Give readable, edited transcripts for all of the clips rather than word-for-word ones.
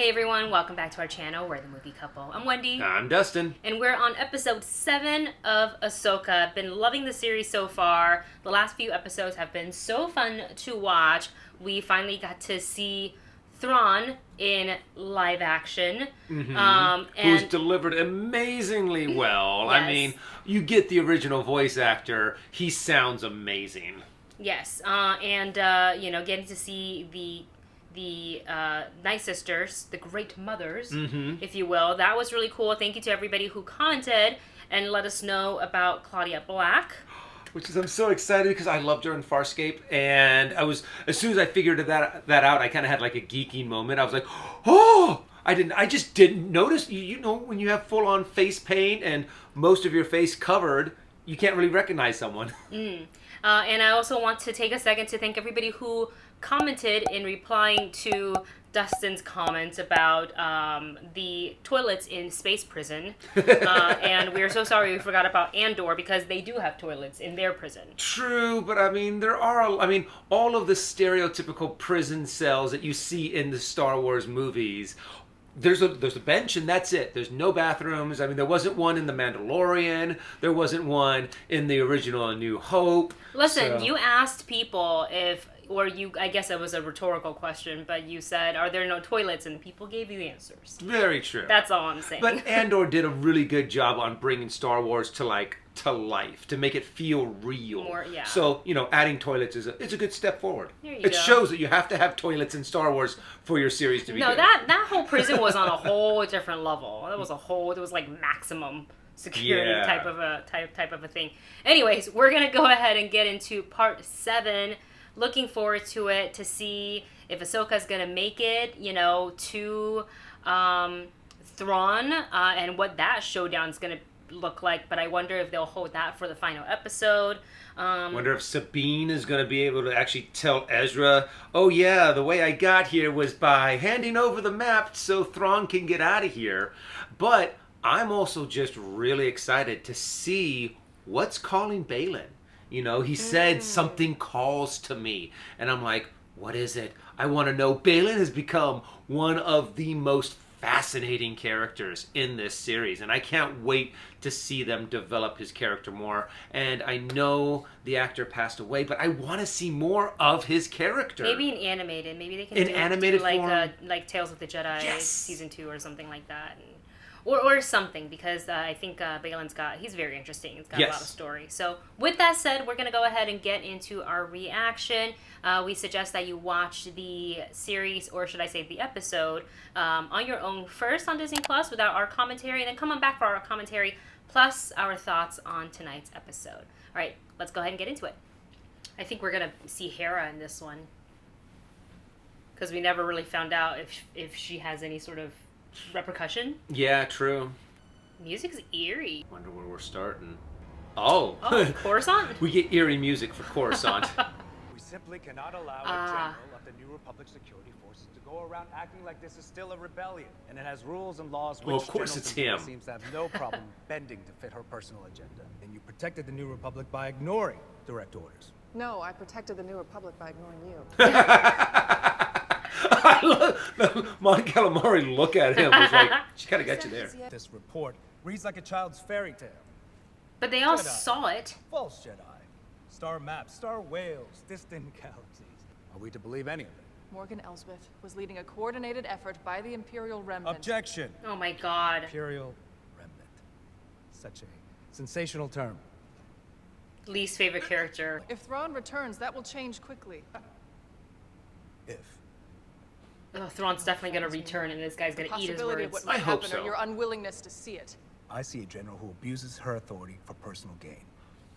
Hey everyone, welcome back to our channel. We're the Movie Couple. I'm Wendy. I'm Dustin. And we're on episode 7 of Ahsoka. Been loving the series so far. The last few episodes have been so fun to watch. We finally got to see Thrawn in live action. Mm-hmm. Who's delivered amazingly well. Yes. I mean, you get the original voice actor. He sounds amazing. Yes, getting to see the Night Sisters, the Great Mothers, if you will. That was really cool. Thank you to everybody who commented and let us know about Claudia Black. I'm so excited because I loved her in Farscape, and as soon as I figured that out, I kind of had like a geeky moment. I was like, oh! I just didn't notice. You know, when you have full on face paint and most of your face covered, you can't really recognize someone. And I also want to take a second to thank everybody who commented in replying to Dustin's comments about the toilets in Space Prison. And we're so sorry we forgot about Andor because they do have toilets in their prison. True, but I mean, all of the stereotypical prison cells that you see in the Star Wars movies, there's a bench and that's it. There's no bathrooms. I mean, there wasn't one in The Mandalorian. There wasn't one in the original A New Hope. Listen, you asked people I guess it was a rhetorical question, but you said, are there no toilets? And people gave you answers. Very true. That's all I'm saying. But Andor did a really good job on bringing Star Wars to life, to make it feel real. More, yeah. So, adding toilets it's a good step forward. It shows that you have to have toilets in Star Wars for your series to be good. No, that whole prison was on a whole different level. It was like maximum security type of a thing. Anyways, we're gonna go ahead and get into part 7. Looking forward to it to see if Ahsoka's gonna make it, to Thrawn, and what that showdown's gonna look like. But I wonder if they'll hold that for the final episode. Wonder if Sabine is going to be able to actually tell Ezra, oh yeah, the way I got here was by handing over the map so Thrawn can get out of here. But I'm also just really excited to see what's calling Baylan. He said something calls to me. And I'm like, what is it? I want to know. Baylan has become one of the most fascinating characters in this series. And I can't wait to see them develop his character more. And I know the actor passed away, but I want to see more of his character. Maybe an animated. Maybe they can do animated form. Like Tales of the Jedi, yes. season 2 or something like that. Or something, because I think Baylan's he's very interesting. He's got a lot of story. So with that said, we're going to go ahead and get into our reaction. We suggest that you watch the series, or should I say the episode, on your own first on Disney Plus without our commentary, and then come on back for our commentary, plus our thoughts on tonight's episode. All right, let's go ahead and get into it. I think we're going to see Hera in this one, because we never really found out if she has any sort of repercussion. Yeah, true. Music's eerie. Wonder where we're starting. Oh, Coruscant? We get eerie music for Coruscant. We simply cannot allow a general of the New Republic security forces to go around acting like this is still a rebellion, and it has rules and laws which of course it's him. Seems to have no problem bending to fit her personal agenda. And you protected the New Republic by ignoring direct orders. No, I protected the New Republic by ignoring you. I love Mon Calamari look at him was like, she kind of got you there. This report reads like a child's fairy tale. But they all Jedi. saw it. False Jedi. Star maps, star whales, distant galaxies. Are we to believe any of it? Morgan Elsbeth was leading a coordinated effort by the Imperial Remnant. Objection. Oh my god. Imperial Remnant. Such a sensational term. Least favorite character. If Thrawn returns, that will change quickly. If. Oh, Thrawn's definitely going to return, and this guy's going to eat his Possibility of words. what might I hope happen, so. or your unwillingness to see it. I see a general who abuses her authority for personal gain.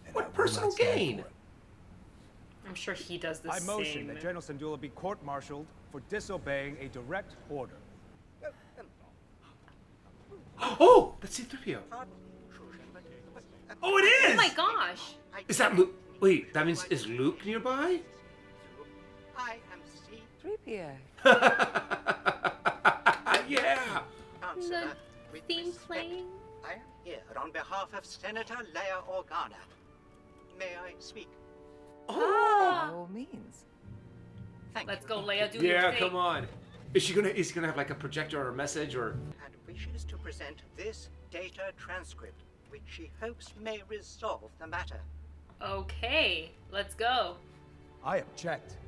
And What I will personal not stand gain? for it. I'm sure he does the I same. motion that General Syndulla be court-martialed for disobeying a direct order. Oh, that's C-3PO. Oh, it is! Oh my gosh. Is that Luke? Wait, that means, is Luke nearby? I am C-3PO. Yeah! Counselor, with theme respect, playing. I am here on behalf of Senator Leia Organa. May I speak? Oh! By all means. Thank Let's you. go, Leia, do your Yeah, thing. come on. Is he gonna have like a projector or a message or? And wishes to present this data transcript, which she hopes may resolve the matter. Okay, let's go. I object.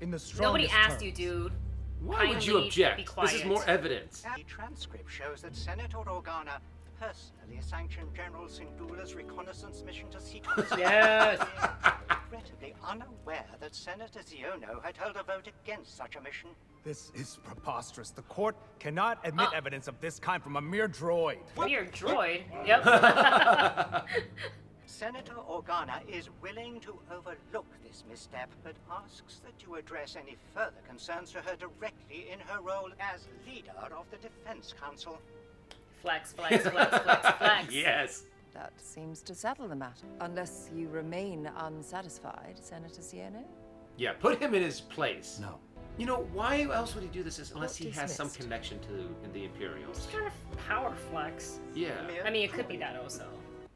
In the strongest Nobody asked terms. you, dude. Why would you Kindly object? be quiet. This is more evidence. The transcript shows that Senator Organa personally sanctioned General Syndulla's reconnaissance mission to Seatos. Yes. Regrettably unaware that Senator Ziono had held a vote against such a mission. This is preposterous. The court cannot admit evidence of this kind from a mere droid. Mere droid. Yep. Senator Organa is willing to overlook this misstep, but asks that you address any further concerns to her directly in her role as leader of the Defense Council. Flex, flex, flex, flex, flex. Yes. That seems to settle the matter. Unless you remain unsatisfied, Senator Ziono? Yeah, put him in his place. No. You know, why else would he do this unless he Court has some dismissed. connection to the Imperials? It's kind of power flex. Yeah. I mean, it could be that also.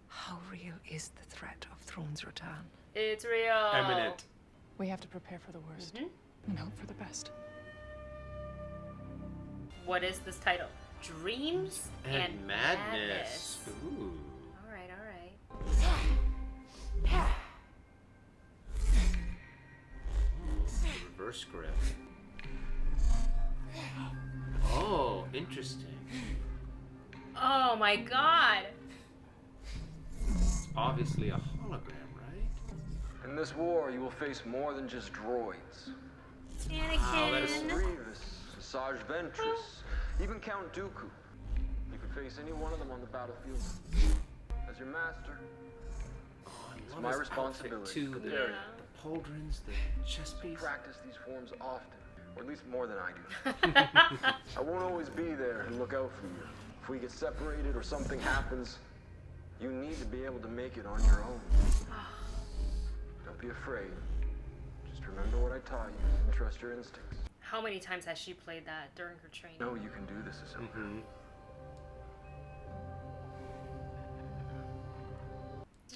How real is the threat of Thrawn's return? It's real. Eminent. We have to prepare for the worst and hope for the best. What is this title? Dreams And madness. Ooh. All right, all right. Reverse script. Oh, interesting. Oh my god. It's obviously a hologram, right? In this war, you will face more than just droids. Anakin. that is Grievous, Asajj Ventress, even Count Dooku. You could face any one of them on the battlefield. As your master, It's my responsibility too. to The, prepare you. the pauldrons, the chest piece. Practice these forms often, or at least more than I do. I won't always be there and look out for you. If we get separated or something happens, you need to be able to make it on your own. Don't be afraid. Just remember what I taught you and trust your instincts. How many times has she played that during her training? No, you can do this, Ahsoka.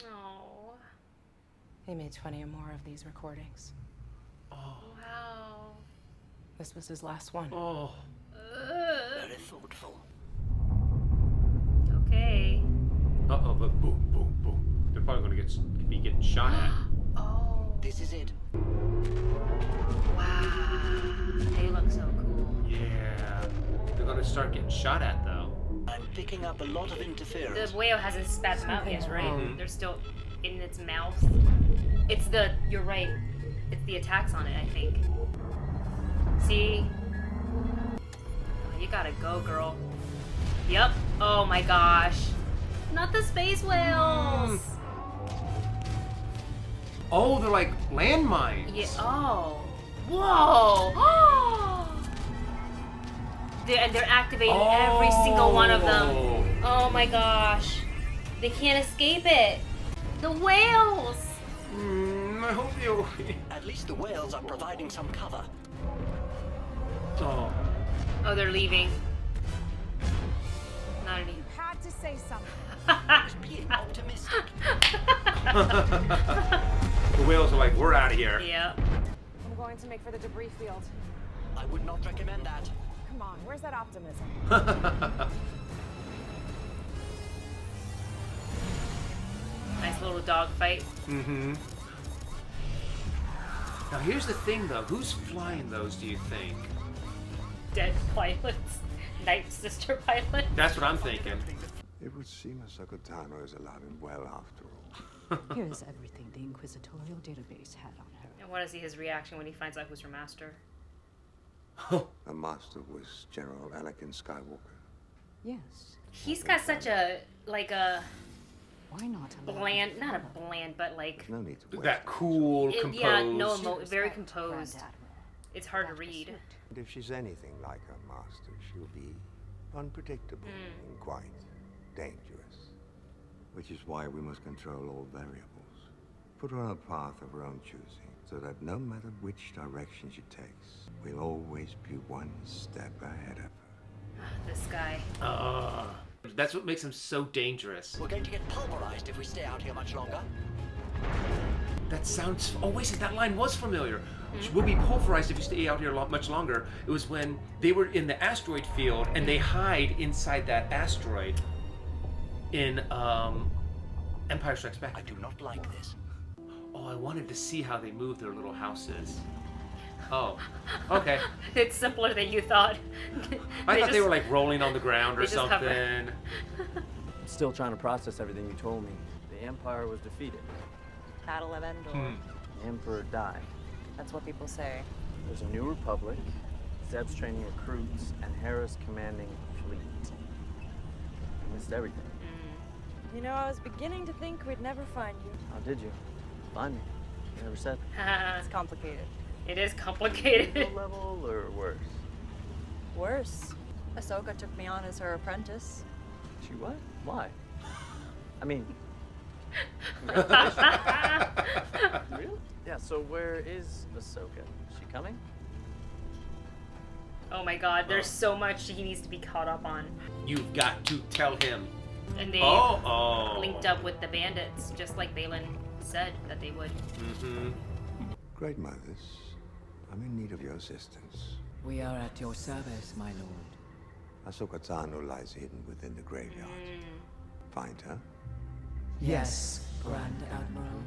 Oh. He made 20 or more of these recordings. Wow. This was his last one. Oh. Very thoughtful. Okay. Uh-oh, but boom, boom, boom. They're probably gonna be getting shot at. Oh. This is it. Wow. They look so cool. Yeah. They're gonna start getting shot at though. I'm picking up a lot of interference. The whale hasn't spat them out yet, right? wrong. They're still in its mouth. It's the, you're right. It's the attacks on it, I think. See? Oh, you gotta go, girl. Yep. Oh my gosh. Not the space whales. Oh, they're like landmines. Yeah. Oh. Whoa. And they're activating every single one of them. Oh my gosh. They can't escape it. The whales. I hope you. At least the whales are providing some cover. Oh. Oh, they're leaving. Not any. Had to say something. I was being optimistic. The whales are like, we're out of here. Yeah. I'm going to make for the debris field. I would not recommend that. Come on, where's that optimism? Nice little dog fight. Mm-hmm. Now here's the thing though, who's flying those, do you think? Dead pilots. Night sister pilot. That's what I'm thinking. It would seem Ahsoka Tano is alive and well after all. Here's everything the Inquisitorial database had on her. And what is his reaction when he finds out who's her master? Her master was General Anakin Skywalker. Yes. He's got such a, like a Why not allow bland, her not a further bland, but like, There's no need to waste That cool, composed. yeah, no, very respect, composed. Grand Admiral. It's hard to Without read. pursuit. And if she's anything like her master, she'll be unpredictable and quite dangerous. Which is why we must control all variables. Put her on a path of her own choosing, so that no matter which direction she takes, we'll always be one step ahead of her. This guy. That's what makes him so dangerous. We're going to get pulverized if we stay out here much longer. That sounds... Oh, wait, that line was familiar. We'll be pulverized if you stay out here much longer. It was when they were in the asteroid field and they hide inside that asteroid in Empire Strikes Back. I do not like this. Oh, I wanted to see how they move their little houses. Oh, okay. It's simpler than you thought. I thought they were like rolling on the ground or they just hover. something. I'm still trying to process everything you told me. The Empire was defeated. Battle of Endor. The Emperor died. That's what people say. There's a new republic. Zeb's training recruits, and Hera's commanding a fleet. I missed everything. You know, I was beginning to think we'd never find you. How did you find me? You never said. It's complicated. It is complicated. Equal level or worse? Worse. Ahsoka took me on as her apprentice. She what? Why? I mean, really? Yeah, so where is Ahsoka? Is she coming? Oh my god, there's so much he needs to be caught up on. You've got to tell him. And they linked up with the bandits, just like Baylan said that they would. Great mothers, I'm in need of your assistance. We are at your service, my lord. Ahsoka Tano lies hidden within the graveyard. Find her. Yes, Grand Admiral.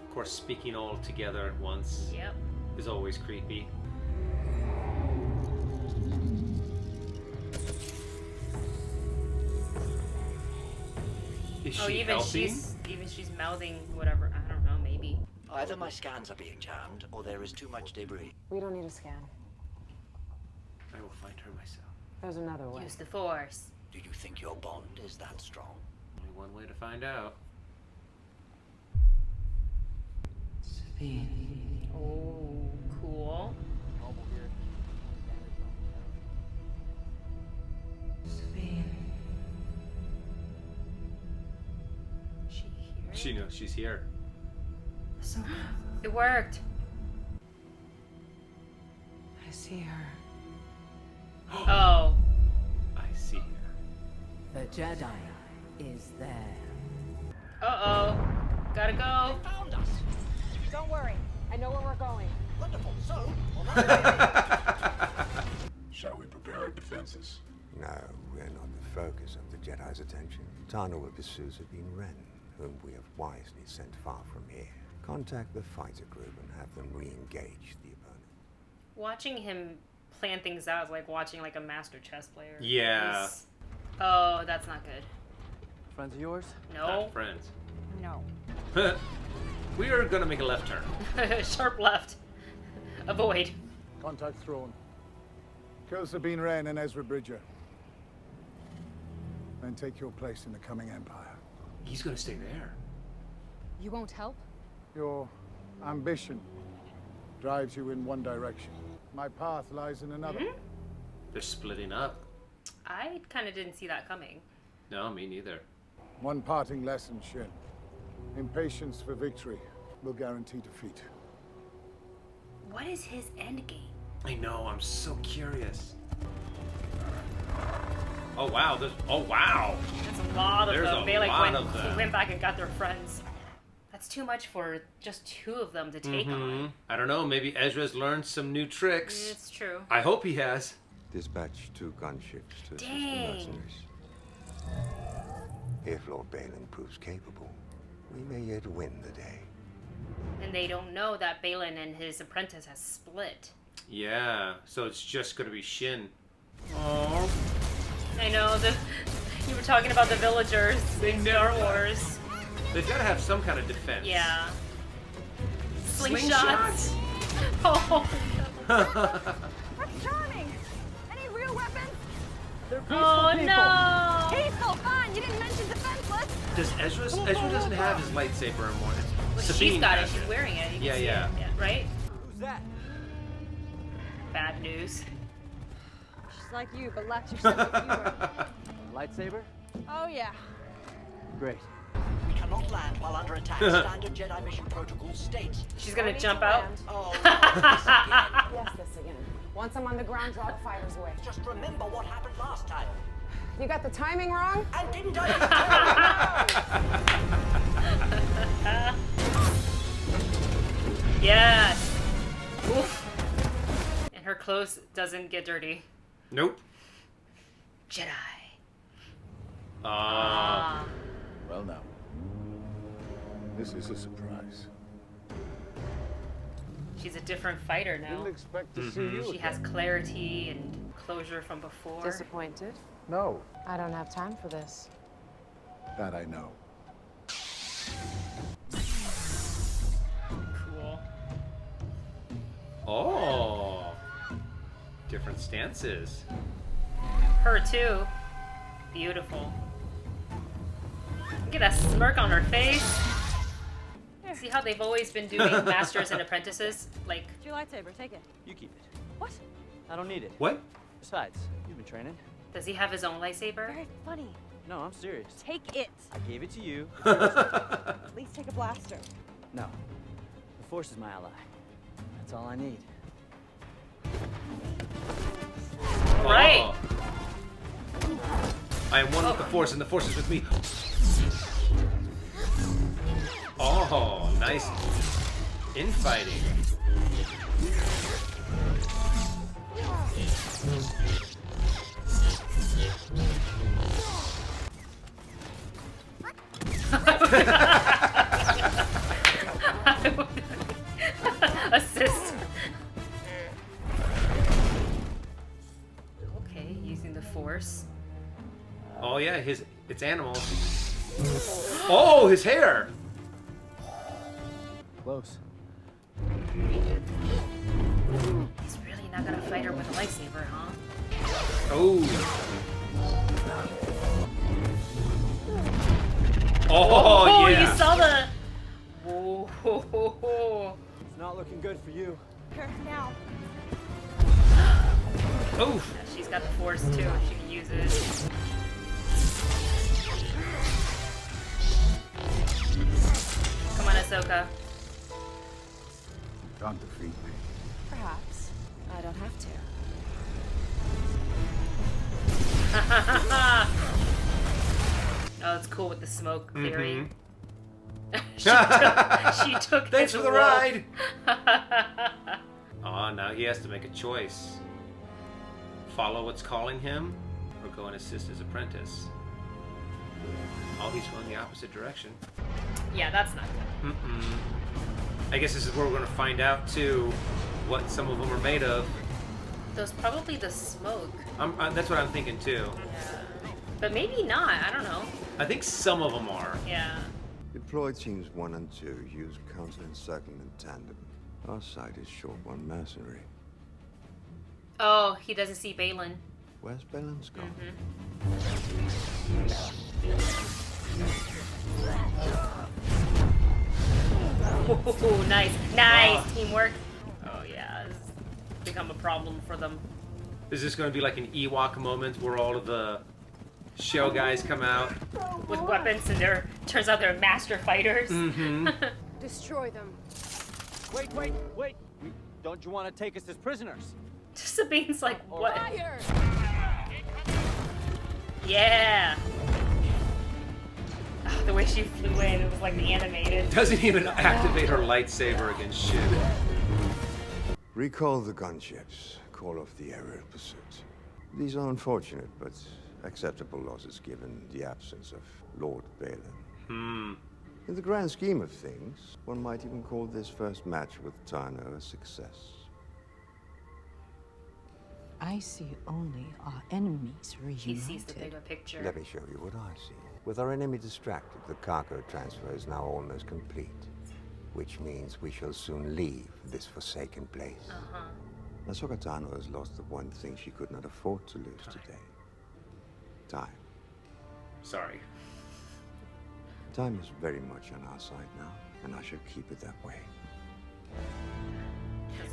Of course, speaking all together at once is always creepy. Is she helping? Even she's mouthing whatever. I don't know, maybe. Either my scans are being jammed, or there is too much debris. We don't need a scan. I will find her myself. There's another way. Use the Force. Do you think your bond is that strong? Only one way to find out. Sabine. Oh, cool. Sabine. She here? She knows she's here. Ahsoka. It worked. I see her. Oh. I see her. The Jedi is there. Uh-oh. Gotta go. Found us! Don't worry. I know where we're going. Wonderful. So, Shall we prepare our defenses? No, we're not the focus of the Jedi's attention. Tano will pursue Sabine Wren, whom we have wisely sent far from here. Contact the fighter group and have them re-engage the opponent. Watching him plan things out is like watching like a master chess player. Yeah. Oh, that's not good. Friends of yours? No. Not friends. No. We are gonna make a left turn. Sharp left. Avoid. Contact Throne. Kill Sabine Wren and Ezra Bridger. Then take your place in the coming Empire. He's gonna stay there. You won't help? Your ambition drives you in one direction. My path lies in another. They're splitting up. I kind of didn't see that coming. No, me neither. One parting lesson, Shin. Impatience for victory will guarantee defeat. What is his end game? I know, I'm so curious. Oh wow, oh wow! That's a lot of There's them. a They like lot of them. went back and got their friends. That's too much for just two of them to take on. I don't know, maybe Ezra's learned some new tricks. It's true. I hope he has. Dispatch 2 gunships to assist the Dang. mercenaries. If Lord Baylan proves capable, we may yet win the day. And they don't know that Baylan and his apprentice has split. Yeah, so it's just gonna be Shin. Oh, I know, you were talking about the villagers in Star Wars. they've gotta have some kind of defense. Yeah. Slingshots? Oh. That's charming! Any real weapons? They're peaceful Oh people. no! Peaceful, fine! You didn't mention defenseless! Does Ezra doesn't have his lightsaber anymore. Well, Sabine she's got it. has She's wearing it. You can Yeah, see yeah. It. Yeah. Right? Who's that? Bad news. She's like you, but lacks your sense of humor. Lightsaber? Oh, yeah. Great. we cannot land while under attack. Standard Jedi mission protocol states. She's gonna jump out. Oh, not this again. Yes, this again. Once I'm on the ground, draw the fighters away. Just remember what happened last time. You got the timing wrong? And didn't I just tell you? Yes. Oof. And her clothes doesn't get dirty. Nope. Jedi. Well now, this is a surprise. She's a different fighter now. Didn't expect to see you She has clarity and closure from before. Disappointed? No, I don't have time for this. that I know. Cool. Oh. Different stances. Her too. Beautiful. Look at that smirk on her face. See how they've always been doing masters and apprentices? Like, It's your lightsaber, take it. You keep it. What? I don't need it. What? Besides, you've been training. does he have his own lightsaber? Very funny. No, I'm serious. Take it. I gave it to you. At least take a blaster. No. The Force is my ally. That's all I need. Right. Oh. I am one with the Force, and the Force is with me. Oh, nice infighting. Assist. Okay, using the Force. Oh yeah, it's animals. Oh, his hair. Close. He's really not gonna fight her with a lightsaber, huh? Oh. Oh, yeah. You saw the. Whoa. It's not looking good for you. Here, now. Oh. Yeah, she's got the Force too. She can use it. Come on, Ahsoka. Can't defeat me. Perhaps. I don't have to. Oh, it's cool with the smoke theory. she took Thanks his for the wolf. ride. Oh, now he has to make a choice. Follow what's calling him, or go and assist his apprentice. Oh, he's going the opposite direction. Yeah, that's not good. I guess this is where we're going to find out, too, what some of them are made of. Those probably the smoke. That's what I'm thinking, too. Yeah. But maybe not. I don't know. I think some of them are. Yeah. Deployed teams 1 and 2 use counter-encircling in tandem. Our side is short one mercenary. Oh, he doesn't see Baylan. Where's Baylan's gone? Ooh, nice teamwork. Oh yeah, this has become a problem for them. Is this going to be like an Ewok moment where all of the shell guys come out with weapons and turns out they're master fighters? Destroy them. Wait. Don't you want to take us as prisoners? Sabine's like, what? Fire! Yeah. Oh, the way she flew in, it was like the animated. Doesn't even activate her lightsaber against Shin. Recall the gunships. Call off the aerial pursuit. These are unfortunate, but acceptable losses given the absence of Lord Baylan. In the grand scheme of things, one might even call this first match with Tano a success. I see only our enemies reunited. He sees the bigger picture. Let me show you what I see. With our enemy distracted, the cargo transfer is now almost complete. Which means we shall soon leave this forsaken place. Ahsoka Tano has lost the one thing she could not afford to lose today. Time. Sorry. Time is very much on our side now, and I shall keep it that way.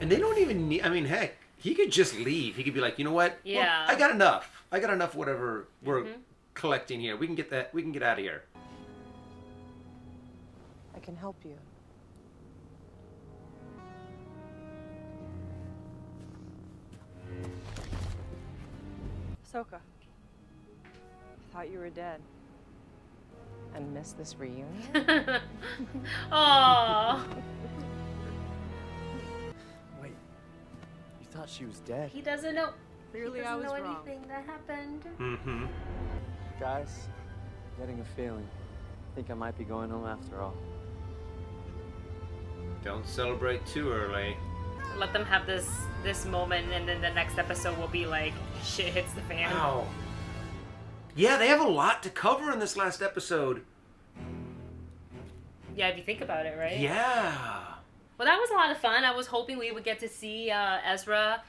And they don't even need, I mean, heck, he could just leave. He could be like, you know what? Yeah. Well, I got enough. I got enough whatever we're collecting here. We can get that. We can get out of here. I can help you. Ahsoka. I thought you were dead. And miss this reunion? Aww. thought she was dead. He doesn't know. Clearly, he I doesn't was know wrong. anything that happened. Mm-hmm. Guys, getting a feeling. I think I might be going home after all. Don't celebrate too early. Let them have this moment, and then the next episode will be like shit hits the fan. Wow. Yeah, they have a lot to cover in this last episode. Yeah, if you think about it, right? Yeah. Well, that was a lot of fun. I was hoping we would get to see Ezra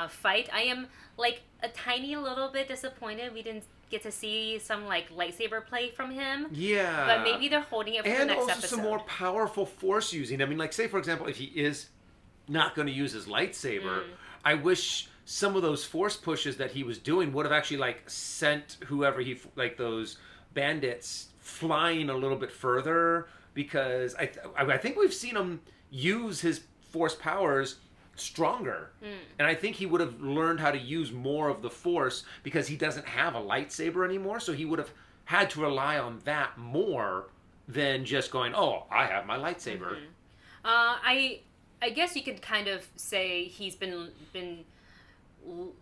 fight. I am like a tiny little bit disappointed we didn't get to see some like lightsaber play from him. Yeah. But maybe they're holding it for the next episode. And also some more powerful force using. I mean, like, say, for example, if he is not going to use his lightsaber, I wish some of those force pushes that he was doing would have actually, like, sent whoever he, like, those bandits flying a little bit further, because I think we've seen him use his force powers stronger. And I think he would have learned how to use more of the force because he doesn't have a lightsaber anymore, so he would have had to rely on that more than just going, oh, I have my lightsaber. I guess you could kind of say he's been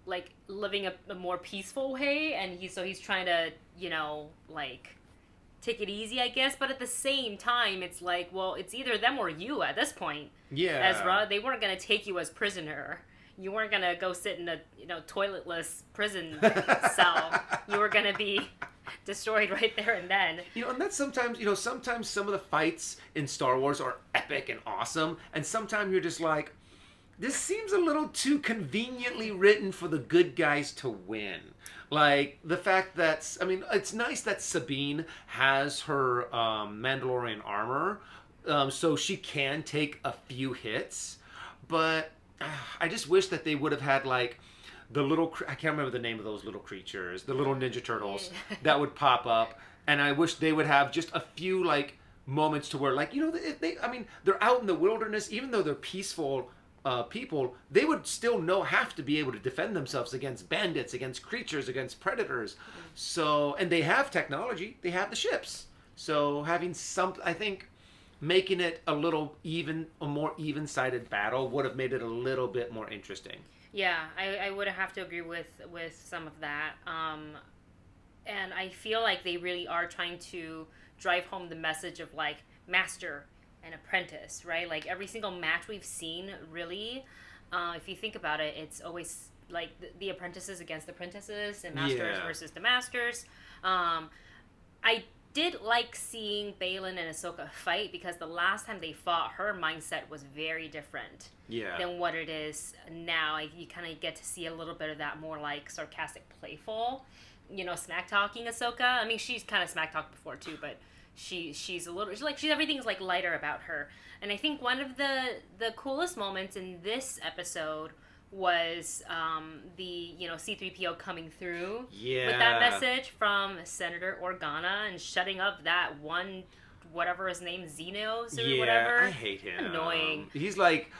like living a more peaceful way, and he's trying to, you know, like take it easy, I guess. But at the same time, it's like, well, it's either them or you at this point. Yeah. Ezra, they weren't gonna take you as prisoner. You weren't gonna go sit in a, you know, toiletless prison cell. You were gonna be destroyed right there and then. You know, and that's sometimes, you know, sometimes some of the fights in Star Wars are epic and awesome, and sometimes you're just like, this seems a little too conveniently written for the good guys to win. Like, the fact that, I mean, it's nice that Sabine has her Mandalorian armor, so she can take a few hits, but I just wish that they would have had, like, the little, I can't remember the name of those little creatures, the little Ninja Turtles that would pop up, and I wish they would have just a few, like, moments to where, like, you know, I mean, they're out in the wilderness, even though they're peaceful people, they would still have to be able to defend themselves against bandits, against creatures, against predators. So, and they have technology, they have the ships. So having I think making it a more even-sided battle would have made it a little bit more interesting. Yeah, I would have to agree with some of that. And I feel like they really are trying to drive home the message of, like, master and apprentice, right? Like, every single match we've seen, really, if you think about it, it's always, like, the apprentices against the apprentices and masters versus the masters. I did like seeing Baylan and Ahsoka fight, because the last time they fought, her mindset was very different than what it is now. You kind of get to see a little bit of that more, like, sarcastic, playful, you know, smack talking Ahsoka. I mean, she's kind of smack talked before too, but she's a little, everything's like lighter about her. And I think one of the coolest moments in this episode was the, you know, C-3PO coming through with that message from Senator Organa and shutting up that one, whatever his name, Xenos or whatever. I hate him. Annoying. He's like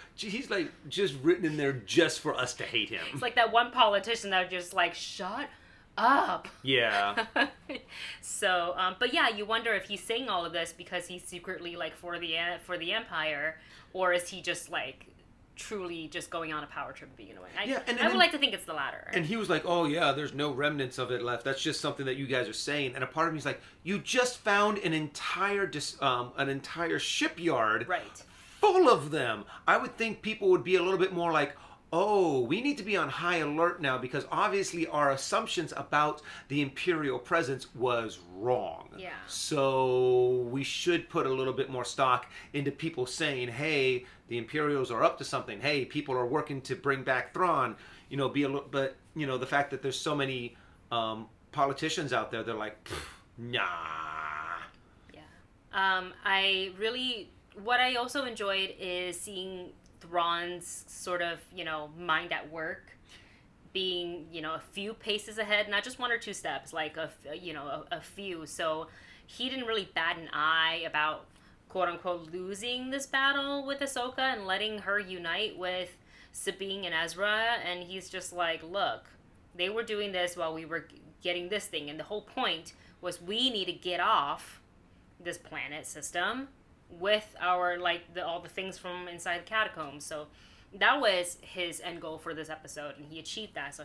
just written in there just for us to hate him. It's like that one politician that just like, shut up. Yeah. So, but yeah, you wonder if he's saying all of this because he's secretly, like, for the Empire, or is he just, like, truly just going on a power trip and being annoying? I would like to think it's the latter. And he was like, oh yeah, there's no remnants of it left. That's just something that you guys are saying. And a part of me is like, you just found an entire shipyard full of them. I would think people would be a little bit more like, oh, we need to be on high alert now, because obviously our assumptions about the Imperial presence was wrong. Yeah. So we should put a little bit more stock into people saying, hey, the Imperials are up to something. Hey, people are working to bring back Thrawn. You know, but, you know, the fact that there's so many politicians out there, they're like, nah. Yeah. What I also enjoyed is seeing Thrawn's sort of, you know, mind at work, being, you know, a few paces ahead, not just one or two steps, like a few. So he didn't really bat an eye about, quote unquote, losing this battle with Ahsoka and letting her unite with Sabine and Ezra. And he's just like, look, they were doing this while we were getting this thing, and the whole point was we need to get off this planet system with our, like, all the things from inside the catacombs. So that was his end goal for this episode, and he achieved that. So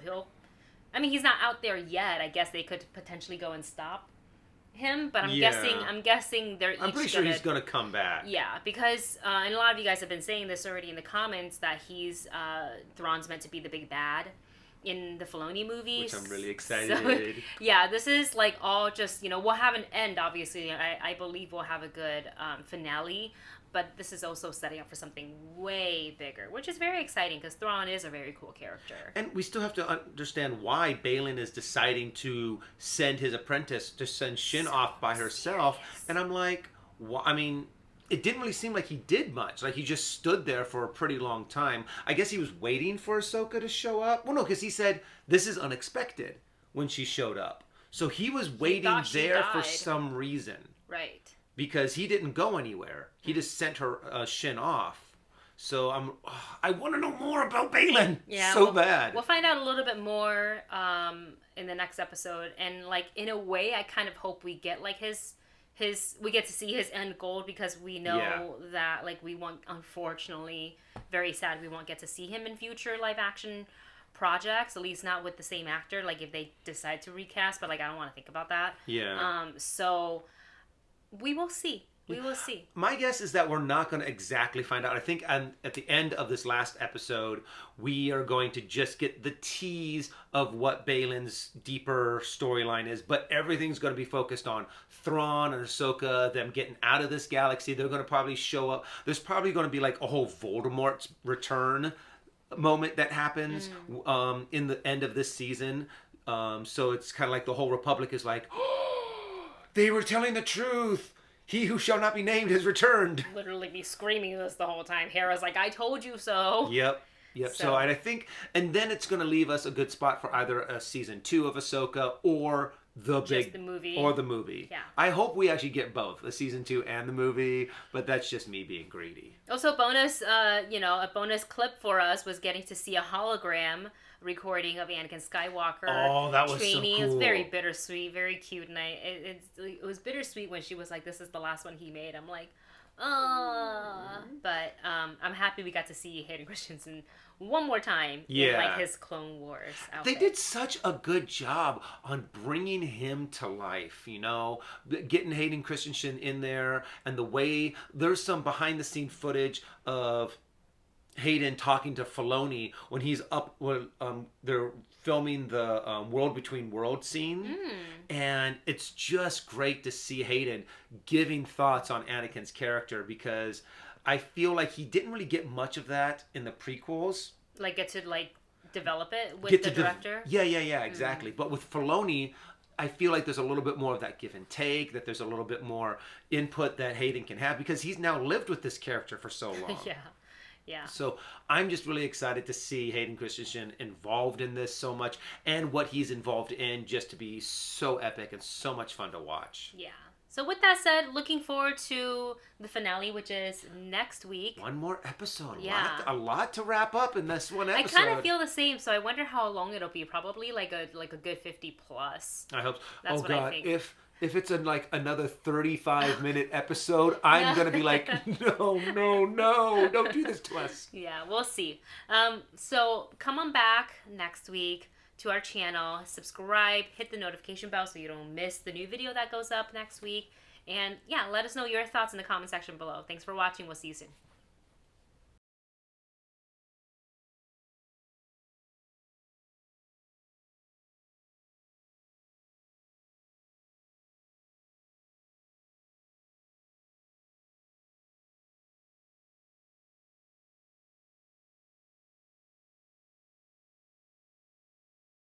he's not out there yet. I guess they could potentially go and stop him, but I'm guessing they're. I'm pretty sure he's gonna come back. Yeah, because and a lot of you guys have been saying this already in the comments that Thrawn's meant to be the big bad in the Filoni movies, which I'm really excited. So, yeah, this is like all just we'll have an end. Obviously, I believe we'll have a good finale. But this is also setting up for something way bigger, which is very exciting because Thrawn is a very cool character. And we still have to understand why Baylan is deciding to send his apprentice to send Shin off by herself. Yes. And I'm like, it didn't really seem like he did much. Like, he just stood there for a pretty long time. I guess he was waiting for Ahsoka to show up. Well, no, because he said, this is unexpected when she showed up. So he was waiting there for some reason. Right. Because he didn't go anywhere. He just sent her Shin off. So I want to know more about Baylan. Yeah, bad. We'll find out a little bit more in the next episode. And like in a way, I kind of hope we get like we get to see his end goal, because we know that like we won't, unfortunately, very sad, we won't get to see him in future live action projects, at least not with the same actor. Like if they decide to recast, but like I don't want to think about that. Yeah. So we will see. We will see. My guess is that we're not going to exactly find out. I think at the end of this last episode, we are going to just get the tease of what Baylan's deeper storyline is. But everything's going to be focused on Thrawn and Ahsoka, them getting out of this galaxy. They're going to probably show up. There's probably going to be like a whole Voldemort's return moment that happens in the end of this season. So it's kind of like the whole Republic is like, oh, they were telling the truth. He who shall not be named has returned. Literally be screaming this the whole time. Hera's like, I told you so. Yep. So I think, and then it's going to leave us a good spot for either a season 2 of Ahsoka or the movie. Yeah. I hope we actually get both, the season 2 and the movie, but that's just me being greedy. Also, bonus, a bonus clip for us was getting to see a hologram recording of Anakin Skywalker. Oh, that was training. So cool. It was very bittersweet, very cute, and it was bittersweet when she was like, "This is the last one he made." I'm like, but I'm happy we got to see Hayden Christensen one more time in like his Clone Wars outfit. They did such a good job on bringing him to life, getting Hayden Christensen in there, and the way there's some behind the scene footage of Hayden talking to Filoni when he's up when they're filming the World Between Worlds scene, and it's just great to see Hayden giving thoughts on Anakin's character, because I feel like he didn't really get much of that in the prequels. Like get to like develop it with the director? Yeah, exactly. But with Filoni, I feel like there's a little bit more of that give and take, that there's a little bit more input that Hayden can have, because he's now lived with this character for so long. Yeah. So I'm just really excited to see Hayden Christensen involved in this so much, and what he's involved in just to be so epic and so much fun to watch. Yeah. So with that said, looking forward to the finale, which is next week. One more episode. Yeah. A lot to wrap up in this one episode. I kind of feel the same, so I wonder how long it'll be. Probably like a good 50 plus. I hope so. That's what I think. If it's like another 35-minute episode, I'm going to be like, no, don't do this to us. Yeah, we'll see. So come on back next week to our channel, subscribe, hit the notification bell so you don't miss the new video that goes up next week. And yeah, let us know your thoughts in the comment section below. Thanks for watching. We'll see you soon.